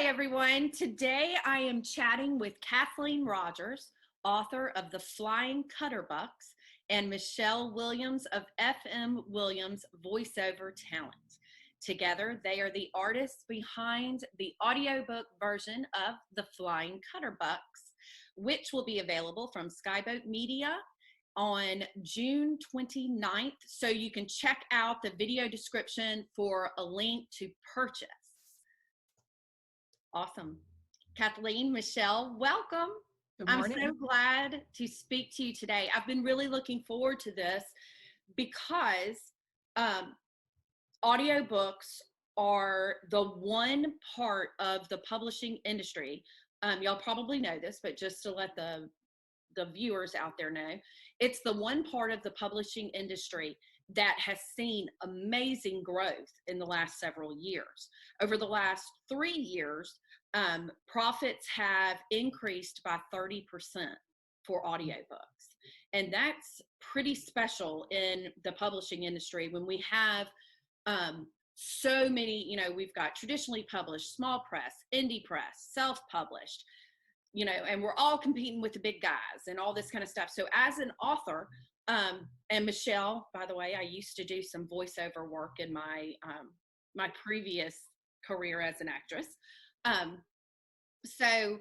everyone. Today I am chatting with Kathleen Rodgers, author of The Flying Cutterbucks, and Michelle Williams of FM Williams Voiceover Talent. Together, they are the artists behind the audiobook version of The Flying Cutterbucks, which will be available from Skyboat Media on June 29th. So you can check out the video description for a link to purchase. Awesome. Kathleen, Michelle, welcome. Good morning. I'm so glad to speak to you today. I've been really looking forward to this because audiobooks are the one part of the publishing industry. Y'all probably know this, but just to let the viewers out there know, it's the one part of the publishing industry that has seen amazing growth in the last several years. Over the last 3 years, profits have increased by 30% for audiobooks. And that's pretty special in the publishing industry when we have so many, we've got traditionally published, small press, indie press, self-published, and we're all competing with the big guys and all this kind of stuff. So as an author, and Michelle, by the way, I used to do some voiceover work in my my previous career as an actress. So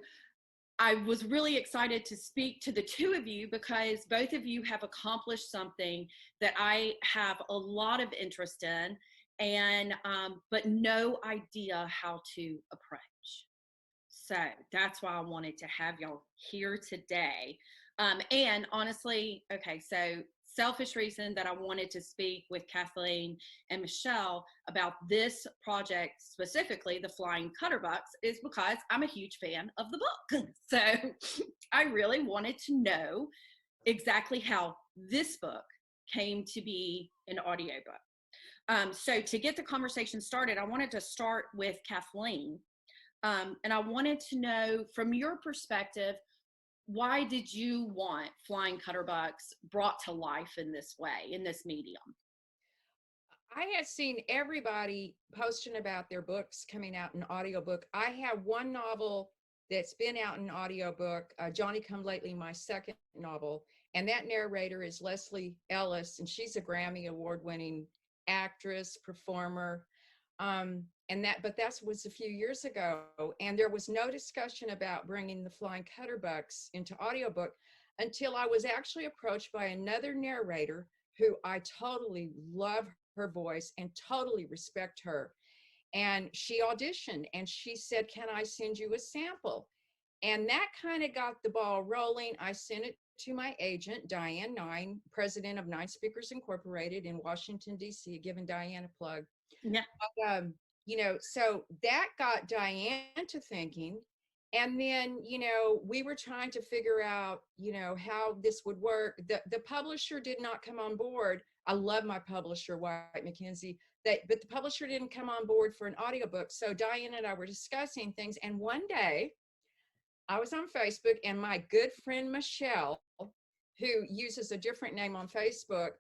I was really excited to speak to the two of you because both of you have accomplished something that I have a lot of interest in, and but no idea how to approach. So that's why I wanted to have y'all here today. And honestly, okay, so selfish reason that I wanted to speak with Kathleen and Michelle about this project, specifically The Flying Cutterbucks, is because I'm a huge fan of the book. So I really wanted to know exactly how this book came to be an audiobook. So to get the conversation started, I wanted to start with Kathleen. And I wanted to know, from your perspective, why did you want Flying Cutterbucks brought to life in this way, in this medium? I had seen everybody posting about their books coming out in audiobook. I have one novel that's been out in audiobook, Johnny Come Lately, my second novel, and that narrator is Leslie Ellis, and she's a Grammy award-winning actress, performer. But that was a few years ago, and there was no discussion about bringing The Flying Cutterbucks into audiobook until I was actually approached by another narrator who I totally love her voice and totally respect her. And she auditioned and she said, "Can I send you a sample?" And that kind of got the ball rolling. I sent it to my agent, Diane Nine, president of Nine Speakers Incorporated in Washington, D.C., giving Diane a plug. Yeah. But, so that got Diane to thinking. And then, we were trying to figure out, how this would work. The publisher did not come on board. I love my publisher, White McKenzie, but the publisher didn't come on board for an audiobook. So Diane and I were discussing things. And one day I was on Facebook, and my good friend, Michelle, who uses a different name on Facebook,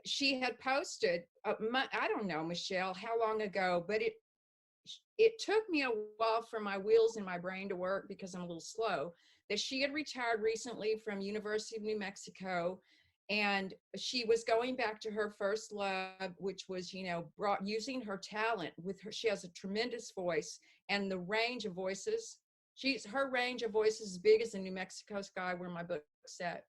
she had posted, I don't know, Michelle, how long ago, but it took me a while for my wheels in my brain to work because I'm a little slow, that she had retired recently from University of New Mexico, and she was going back to her first love, which was, using her talent with her. She has a tremendous voice, and the range of voices, her range of voices is big as the New Mexico sky where my book's set.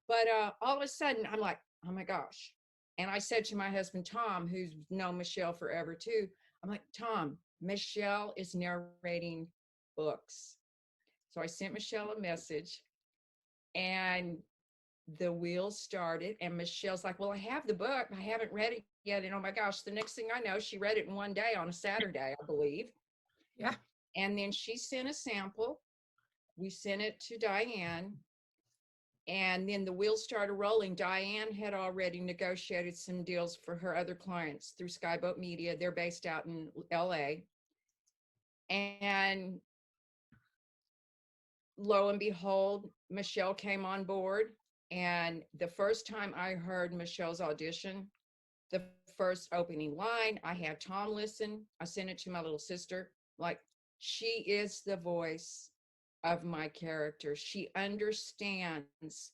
But all of a sudden, I'm like, oh my gosh. And I said to my husband, Tom, who's known Michelle forever too, I'm like, Tom, Michelle is narrating books. So I sent Michelle a message, and the wheels started, and Michelle's like, well, I have the book. I haven't read it yet. And oh my gosh, the next thing I know, she read it in one day on a Saturday, I believe. Yeah. And then she sent a sample. We sent it to Diane. And then the wheels started rolling. Diane had already negotiated some deals for her other clients through Skyboat Media. They're based out in LA. And lo and behold, Michelle came on board. And the first time I heard Michelle's audition, the first opening line, I had Tom listen. I sent it to my little sister, like, she is the voice of my character. She understands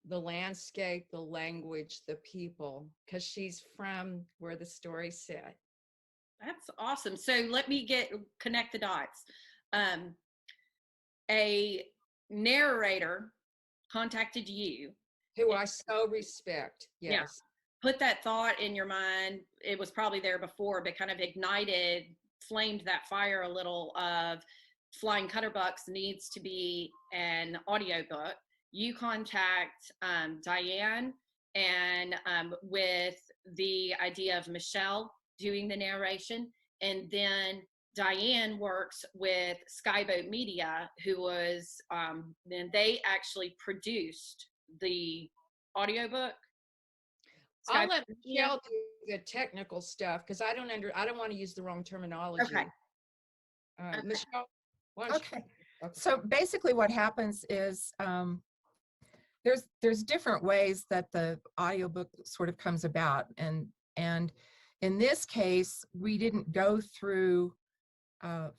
the landscape, the language, the people, because she's from where the story's set. That's awesome. So let me connect the dots. Um, a narrator contacted you. Who I so respect. Yeah. Yes. Put that thought in your mind. It was probably there before, but kind of flamed that fire a little of Flying Cutterbucks needs to be an audiobook. You contact Diane, and with the idea of Michelle doing the narration, and then Diane works with Skyboat Media, who was then they actually produced the audiobook. I'll Skyboat let Media. Michelle do the technical stuff because I don't want to use the wrong terminology. Okay. Okay. Michelle, why don't you? Okay. So basically what happens is there's different ways that the audiobook sort of comes about. And in this case, we didn't go through,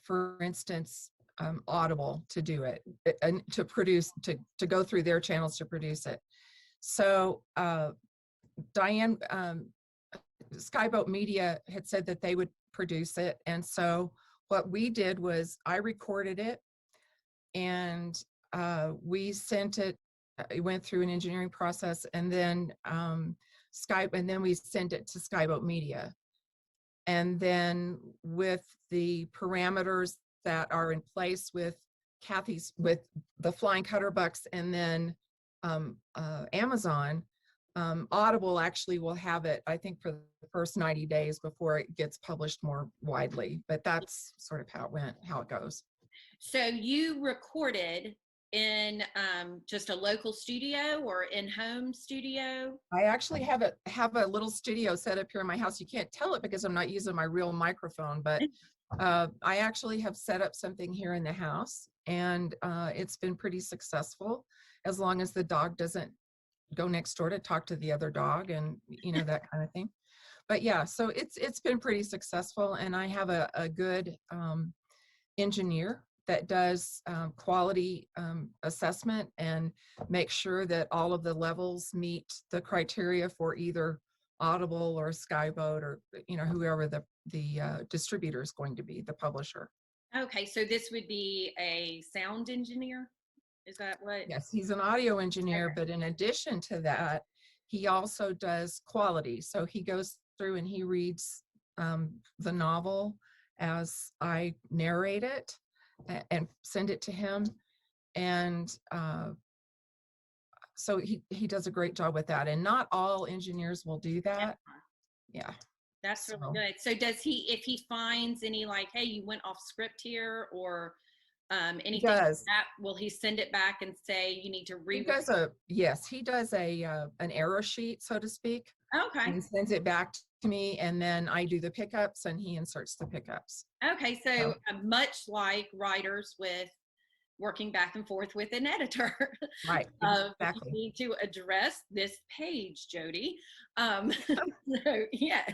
for instance, Audible to do it, and to go through their channels to produce it. So Diane, Skyboat Media had said that they would produce it. And so what we did was I recorded it, and we sent it. It went through an engineering process, and then and then we sent it to Skyboat Media. And then with the parameters that are in place with with the Flying Cutterbucks, and then Amazon, Audible actually will have it, I think, for the first 90 days before it gets published more widely. But that's sort of how it goes. So you recorded in just a local studio or in-home studio? I actually have a little studio set up here in my house. You can't tell it because I'm not using my real microphone, but I actually have set up something here in the house, and it's been pretty successful, as long as the dog doesn't go next door to talk to the other dog, and that kind of thing. But yeah, so it's been pretty successful, and I have a good engineer that does quality assessment and make sure that all of the levels meet the criteria for either Audible or Skyboat, or whoever the distributor is going to be, the publisher. Okay, so this would be a sound engineer? Is that what? Yes, he's an audio engineer, Okay. but in addition to that, he also does quality. So he goes through and he reads the novel as I narrate it and send it to him. And so he does a great job with that. And not all engineers will do that. Yeah. That's really good. So does he, if he finds any, like, hey, you went off script here, or anything like that, will he send it back and say you need to he does he does an error sheet, so to speak. Okay. And sends it back to me, and then I do the pickups and he inserts the pickups. Okay, so much like writers with working back and forth with an editor. Right, exactly. You need to address this page, Jody. So, yes.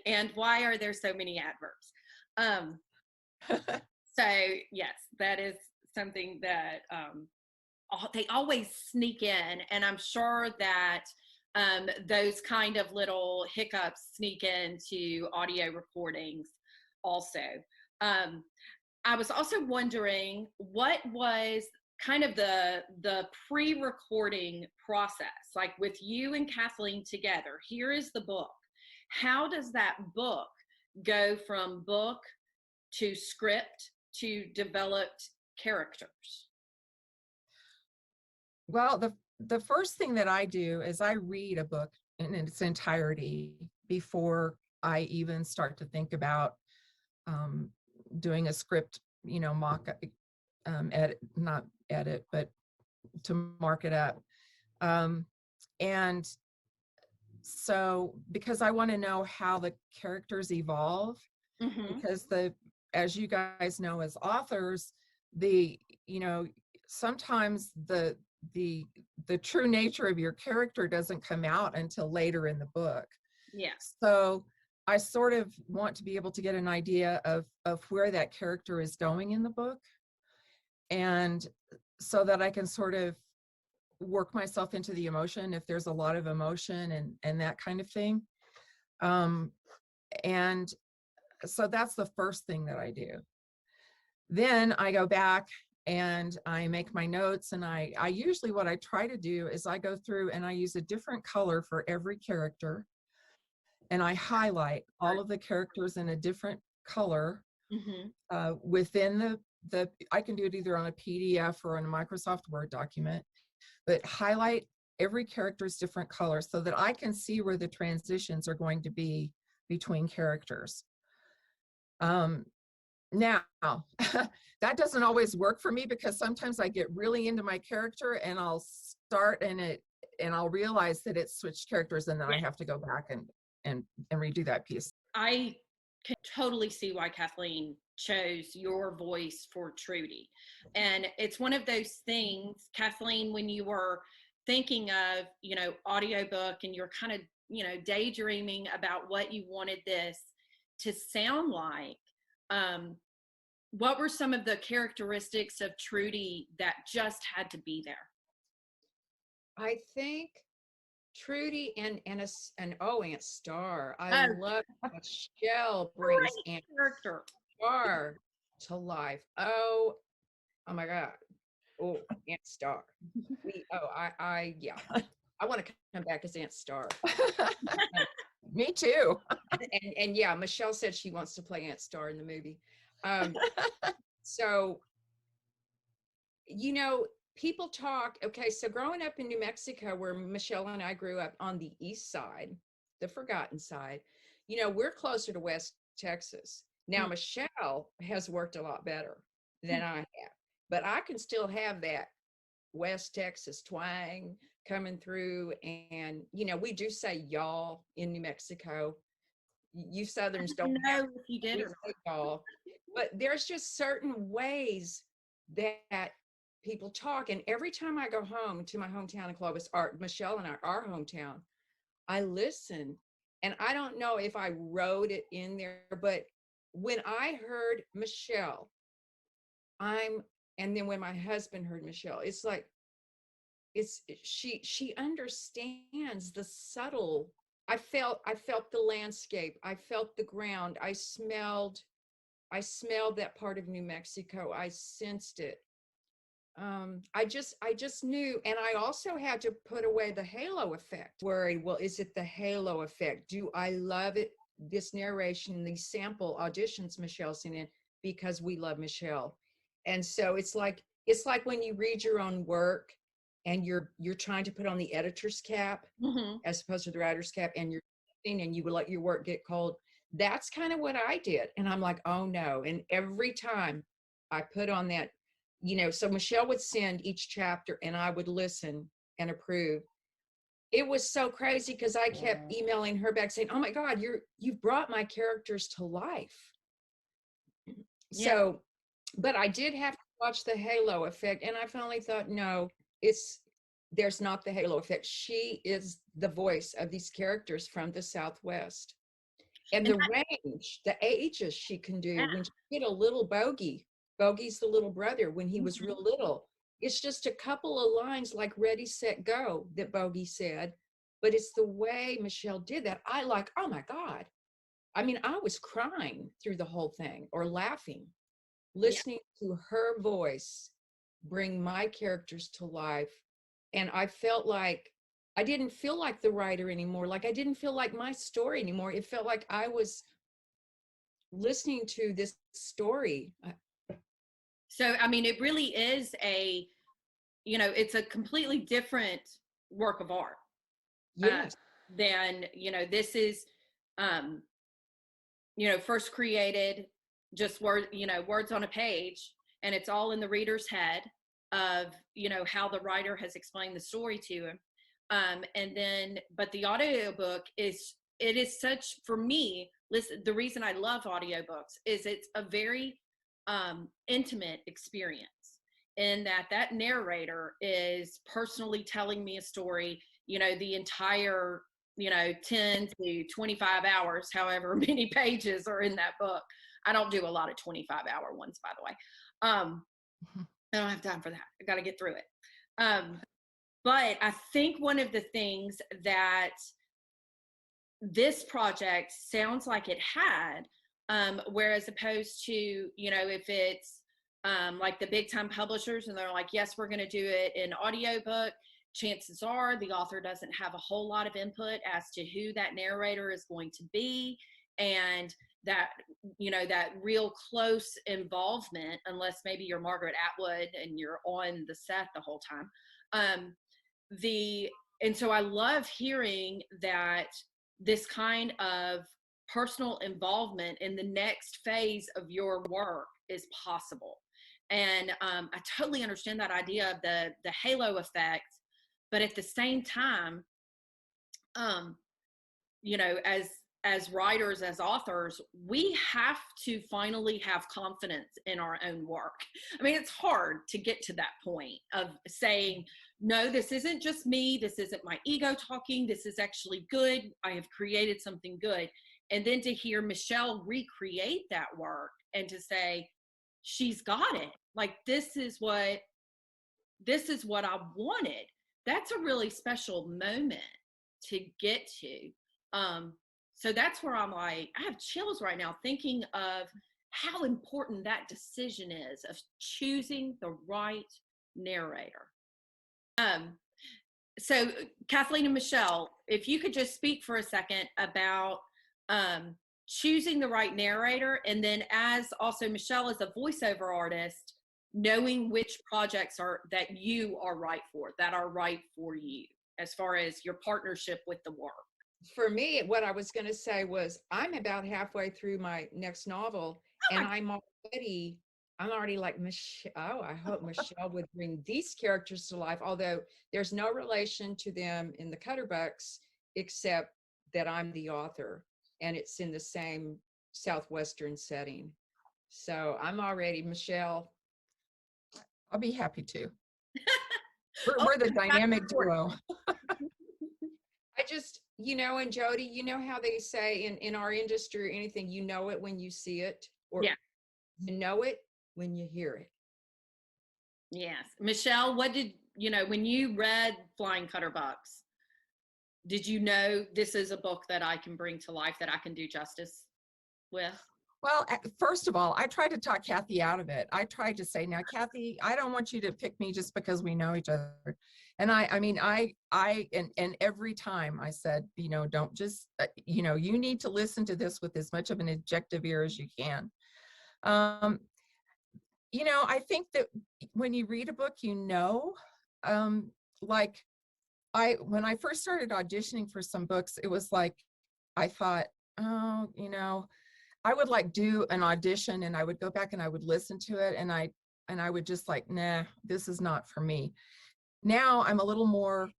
And why are there so many adverbs? So yes, that is something that they always sneak in, and I'm sure that those kind of little hiccups sneak into audio recordings also. I was also wondering, what was kind of the pre-recording process, like with you and Kathleen together? Here is the book. How does that book go from book to script to developed characters? Well, the first thing that I do is I read a book in its entirety before I even start to think about doing a script, mock edit, not edit, but to mark it up. And so, because I want to know how the characters evolve, because as you guys know, as authors, sometimes the true nature of your character doesn't come out until later in the book. Yes. So I sort of want to be able to get an idea of where that character is going in the book, and so that I can sort of work myself into the emotion if there's a lot of emotion and that kind of thing. And so that's the first thing that I do. Then I go back and I make my notes, and I usually, what I try to do is I go through and I use a different color for every character, and I highlight all of the characters in a different color within the I can do it either on a PDF or on a Microsoft Word document, but highlight every character's different color so that I can see where the transitions are going to be between characters. Now, that doesn't always work for me, because sometimes I get really into my character and I'll start and I'll realize that it's switched characters, and then I have to go back and redo that piece. I can totally see why Kathleen chose your voice for Trudy. And it's one of those things, Kathleen, when you were thinking of, audiobook, and you're kind of, daydreaming about what you wanted this to sound like, what were some of the characteristics of Trudy that just had to be there? I think Trudy and Aunt Star. I love Michelle brings Aunt Star to life. Oh my God. Oh, Aunt Star. Yeah. I want to come back as Aunt Star. Me too. And yeah, Michelle said she wants to play Aunt Star in the movie. So, people talk, okay, so growing up in New Mexico, where Michelle and I grew up on the east side, the forgotten side, we're closer to West Texas. Now, Michelle has worked a lot better than I have, but I can still have that West Texas twang coming through. And, we do say y'all in New Mexico. You Southerns don't know if you did or say y'all, but there's just certain ways that people talk. And every time I go home to my hometown in Clovis, Michelle and our hometown, I listen. And I don't know if I wrote it in there, but when I heard Michelle, and then when my husband heard Michelle, it's like, she understands the subtle. I felt the landscape. I felt the ground. I smelled that part of New Mexico. I sensed it. I just knew. And I also had to put away the halo effect. Worried, well, is it the halo effect? Do I love it? This narration, these sample auditions Michelle sent in, because we love Michelle. And so it's like when you read your own work and you're trying to put on the editor's cap as opposed to the writer's cap, and you would let your work get cold. That's kind of what I did. And I'm like, oh no. And every time I put on that, so Michelle would send each chapter and I would listen and approve. It was so crazy because I kept emailing her back saying, oh my God, you've brought my characters to life. Yeah. So, but I did have to watch the halo effect. And I finally thought, no, there's not the halo effect. She is the voice of these characters from the Southwest. And the range, the ages she can do. Yeah. When she get a little Bogey's the little brother when he was real little. It's just a couple of lines like ready, set, go that Bogey said. But it's the way Michelle did that. I like, oh my God. I mean, I was crying through the whole thing or laughing, listening to her voice bring my characters to life. And I felt like I didn't feel like the writer anymore. Like I didn't feel like my story anymore. It felt like I was listening to this story. So, I mean, it really is it's a completely different work of art. Yes. Than, this is, first created just words on a page, and it's all in the reader's head of, how the writer has explained the story to him. And then, but the audiobook is such, for me, listen, the reason I love audiobooks is it's a very intimate experience, in that narrator is personally telling me a story, the entire 10 to 25 hours, however many pages are in that book. I don't do a lot of 25-hour ones, by the way. I don't have time for that. I got to get through it. But I think one of the things that this project sounds like it had, whereas opposed to, if it's like the big time publishers and they're like, yes, we're going to do it in audiobook, chances are the author doesn't have a whole lot of input as to who that narrator is going to be, and that that real close involvement, unless maybe you're Margaret Atwood and you're on the set the whole time. And so I love hearing that this kind of personal involvement in the next phase of your work is possible. And I totally understand that idea of the halo effect, but at the same time, as writers, as authors, we have to finally have confidence in our own work. I mean, it's hard to get to that point of saying, no, this isn't just me. This isn't my ego talking. This is actually good. I have created something good. And then to hear Michelle recreate that work and to say, she's got it. Like, this is what I wanted. That's a really special moment to get to. So that's where I'm like, I have chills right now thinking of how important that decision is of choosing the right narrator. So Kathleen and Michelle, if you could just speak for a second about choosing the right narrator, and then as also Michelle as a voiceover artist, knowing which projects that you are right for, that are right for you, as far as your partnership with the work. For me, what I was going to say was, I'm about halfway through my next novel, and I'm already like, Michelle, I hope Michelle would bring these characters to life, although there's no relation to them in the Cutterbucks, except that I'm the author, and it's in the same Southwestern setting. So I'm already, Michelle. I'll be happy to. We're the dynamic duo. I just, and Jody, you know how they say in our industry or anything, you know it when you see it, or you know it when you hear it. Yes. Michelle, what did, when you read Flying Cutterbucks, did you know this is a book that I can bring to life, that I can do justice with? Well, first of all, I tried to talk Kathy out of it. I tried to say, now, Kathy, I don't want you to pick me just because we know each other. And and every time I said, don't just, you need to listen to this with as much of an objective ear as you can. I think that when you read a book, when I first started auditioning for some books, it was like, I thought, I would do an audition, and I would go back and I would listen to it, and I would just like, nah, this is not for me. Now I'm a little more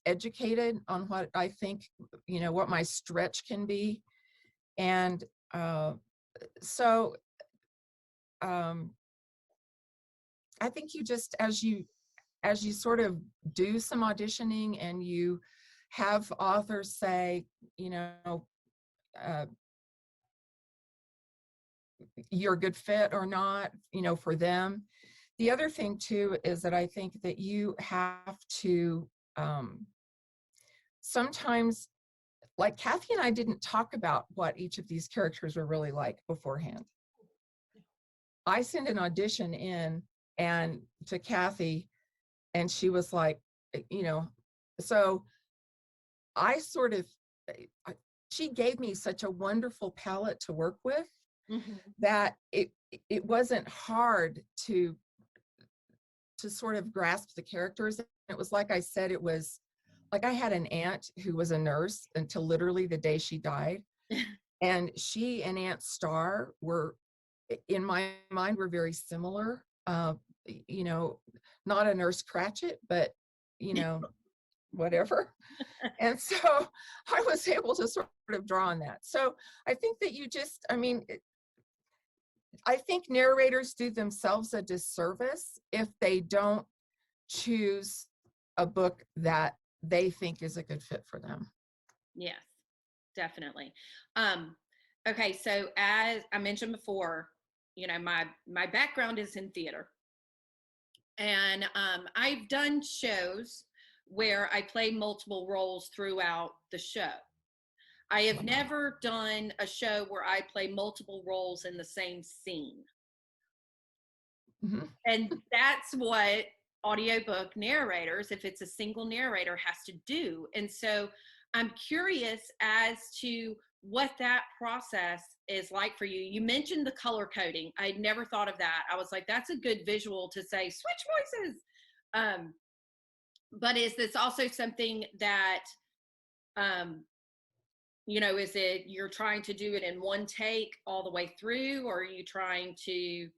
educated on what I think, what my stretch can be. And so I think you just, as you sort of do some auditioning and you have authors say, you're a good fit or not, for them. The other thing too is that I think that you have to sometimes, like Kathy and I didn't talk about what each of these characters were really like beforehand. I sent an audition in and to Kathy, and she was like, so I sort of, she gave me such a wonderful palette to work with, that it wasn't hard to sort of grasp the characters. It was like I said, it was like I had an aunt who was a nurse until literally the day she died. And she and Aunt Star were, in my mind, were very similar. Not a Nurse Cratchit, but, whatever. And so I was able to sort of draw on that. So I think that I think narrators do themselves a disservice if they don't choose a book that they think is a good fit for them. Yes, definitely. Um, okay, so as I mentioned before, my background is in theater, and I've done shows where I play multiple roles throughout the show. I have never done a show where I play multiple roles in the same scene. Mhm. And that's what audiobook narrators, if it's a single narrator, has to do. And so I'm curious as to what that process is like for you. You mentioned the color coding. I'd never thought of that. I was like, that's a good visual to say switch voices. Um, but is this also something that, um, is it you're trying to do it in one take all the way through, or are you trying to,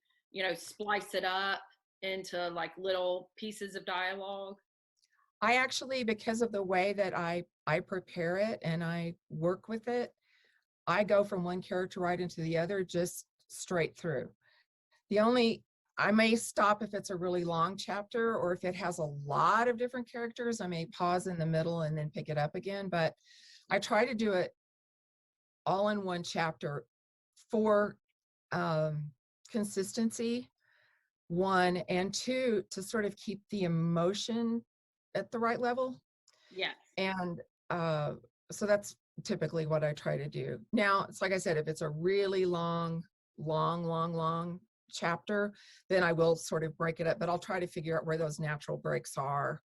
splice it up into like little pieces of dialogue? I actually, because of the way that I prepare it and I work with it, I go from one character right into the other, just straight through. The only I may stop if it's a really long chapter, or if it has a lot of different characters, I may pause in the middle and then pick it up again. But I try to do it all in one chapter for um, consistency, one, and two, to sort of keep the emotion at the right level. Yes. And so that's typically what I try to do. Now, it's like I said, if it's a really long chapter, then I will sort of break it up, but I'll try to figure out where those natural breaks are.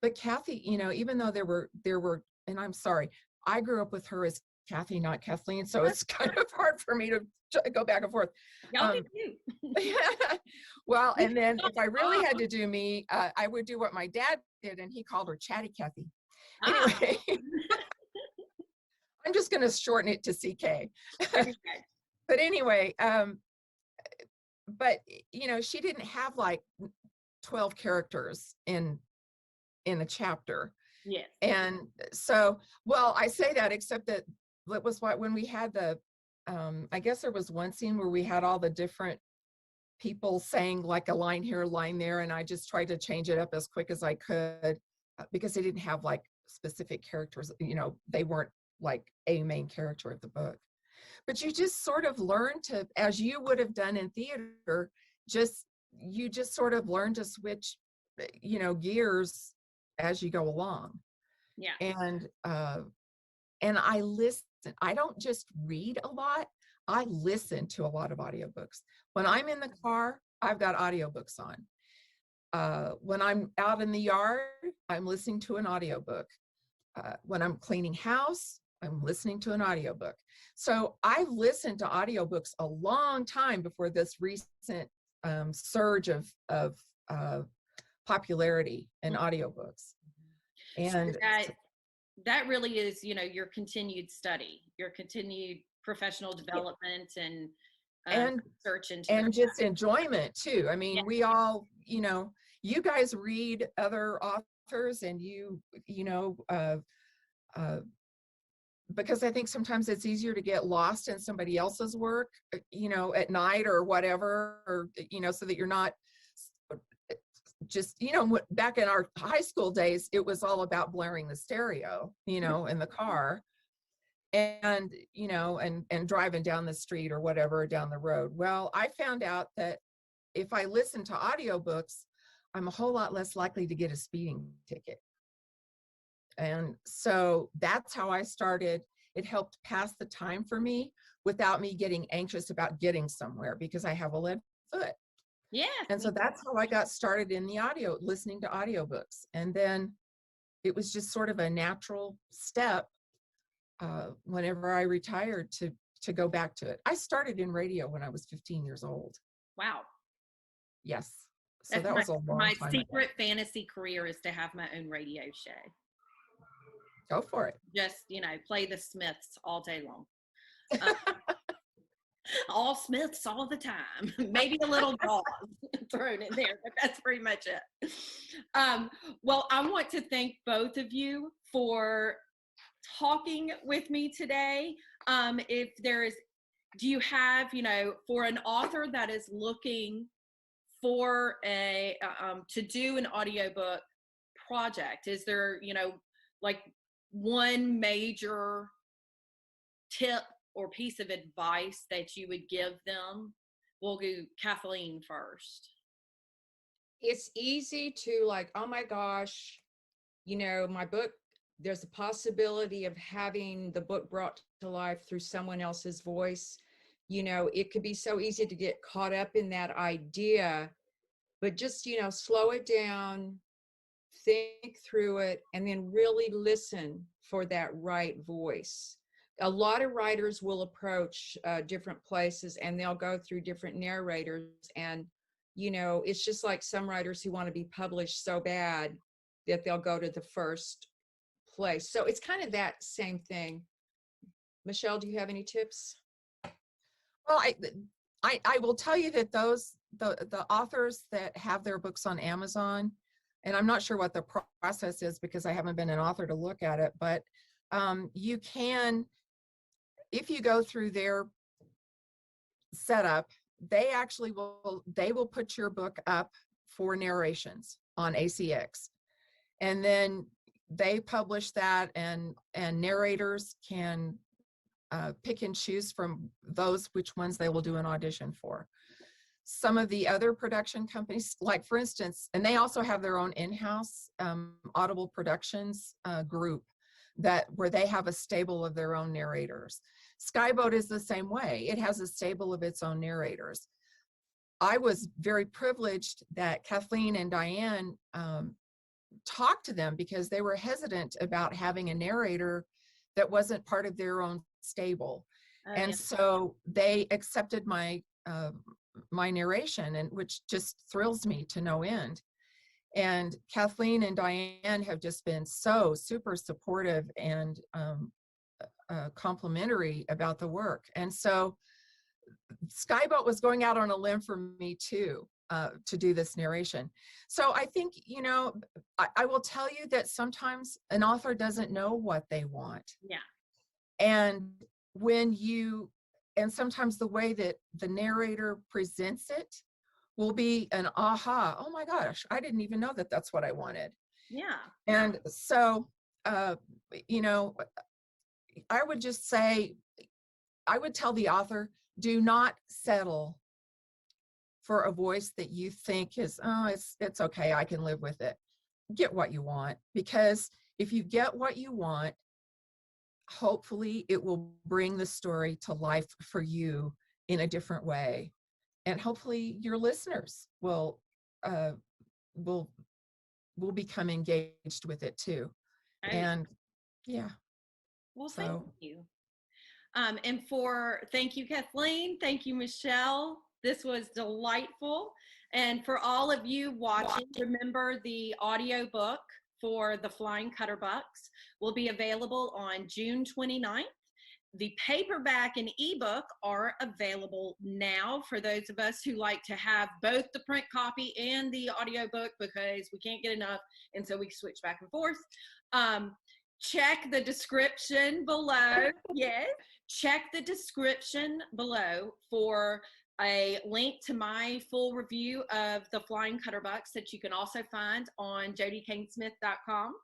But Kathy, even though there were, and I'm sorry, I grew up with her as Kathy, not Kathleen, so it's kind of hard for me to go back and forth. Y'all do too. Well, and then if I really had to do me, I would do what my dad did, and he called her Chatty Kathy. Anyway, I'm just going to shorten it to CK. But anyway, but she didn't have like 12 characters in a chapter. Yes. And so, well, I say that, except that it was when we had the, I guess there was one scene where we had all the different people saying like a line here, a line there, and I just tried to change it up as quick as I could, because they didn't have like specific characters, they weren't like a main character of the book. But you just sort of learn to, as you would have done in theater, you just sort of learn to switch, gears as you go along. Yeah. And I listen. I don't just read a lot. I listen to a lot of audiobooks. When I'm in the car, I've got audiobooks on. When I'm out in the yard, I'm listening to an audiobook. When I'm cleaning house, I'm listening to an audiobook. So I've listened to audiobooks a long time before this recent surge of popularity in audiobooks. And so that really is, your continued study, your continued professional development, and research into and just enjoyment too. I mean, Yeah. we all, you guys read other authors, and because I think sometimes it's easier to get lost in somebody else's work, at night or whatever, or, so that you're not just, back in our high school days, it was all about blaring the stereo, in the car, and, and driving down the street or whatever, down the road. Well, I found out that if I listen to audiobooks, I'm a whole lot less likely to get a speeding ticket. And so that's how I started. It helped pass the time for me without me getting anxious about getting somewhere, because I have a lead foot. Yeah. And so that's how I got started in the listening to audiobooks. And then it was just sort of a natural step, whenever I retired, to go back to it. I started in radio when I was 15 years old. Wow. Yes. So that was a long my time secret ago. fantasy career is to have my own radio show. Go for it. Just, play the Smiths all day long. All Smiths all the time. Maybe a little Jaws thrown in there, but that's pretty much it. Well, I want to thank both of you for talking with me today. Do you have, for an author that is looking for to do an audiobook project, is there, like one major tip or piece of advice that you would give them? We'll go Kathleen first. It's easy to like, oh my gosh, my book, there's a possibility of having the book brought to life through someone else's voice. It could be so easy to get caught up in that idea, but just, slow it down, think through it, and then really listen for that right voice. A lot of writers will approach different places, and they'll go through different narrators, and it's just like some writers who want to be published so bad that they'll go to the first place. So it's kind of that same thing. Michelle, do you have any tips? Well, I will tell you that the authors that have their books on Amazon, and I'm not sure what the process is because I haven't been an author to look at it, but you can, if you go through their setup, they will put your book up for narrations on ACX, and then they publish that, and narrators can pick and choose from those which ones they will do an audition for. Some of the other production companies, like for instance, and they also have their own in-house Audible Productions group where they have a stable of their own narrators. Skyboat is the same way. It has a stable of its own narrators. I was very privileged that Kathleen and Diane talked to them because they were hesitant about having a narrator that wasn't part of their own stable. And Yeah. so they accepted my narration, and which just thrills me to no end. And Kathleen and Diane have just been so super supportive and complimentary about the work. And so Skyboat was going out on a limb for me too, to do this narration. So I think, I will tell you that sometimes an author doesn't know what they want. Yeah. And sometimes the way that the narrator presents it will be an aha, oh my gosh, I didn't even know that that's what I wanted. Yeah. And so, I would just say, I would tell the author, do not settle for a voice that you think is, it's okay, I can live with it. Get what you want, because if you get what you want, hopefully it will bring the story to life for you in a different way. And hopefully your listeners will become engaged with it too. And yeah. Well, thank you. Thank you, Kathleen. Thank you, Michelle. This was delightful. And for all of you watching, remember the audiobook for The Flying Cutterbucks will be available on June 29th. The paperback and ebook are available now for those of us who like to have both the print copy and the audiobook because we can't get enough, and so we switch back and forth. Check the description below. Yes, check the description below for a link to my full review of The Flying Cutterbucks that you can also find on jodikanesmith.com.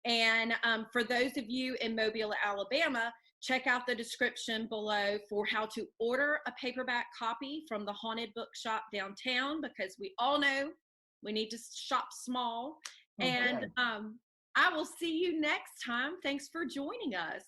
And for those of you in Mobile, Alabama, check out the description below for how to order a paperback copy from the Haunted Bookshop downtown, because we all know we need to shop small. Okay. And I will see you next time. Thanks for joining us.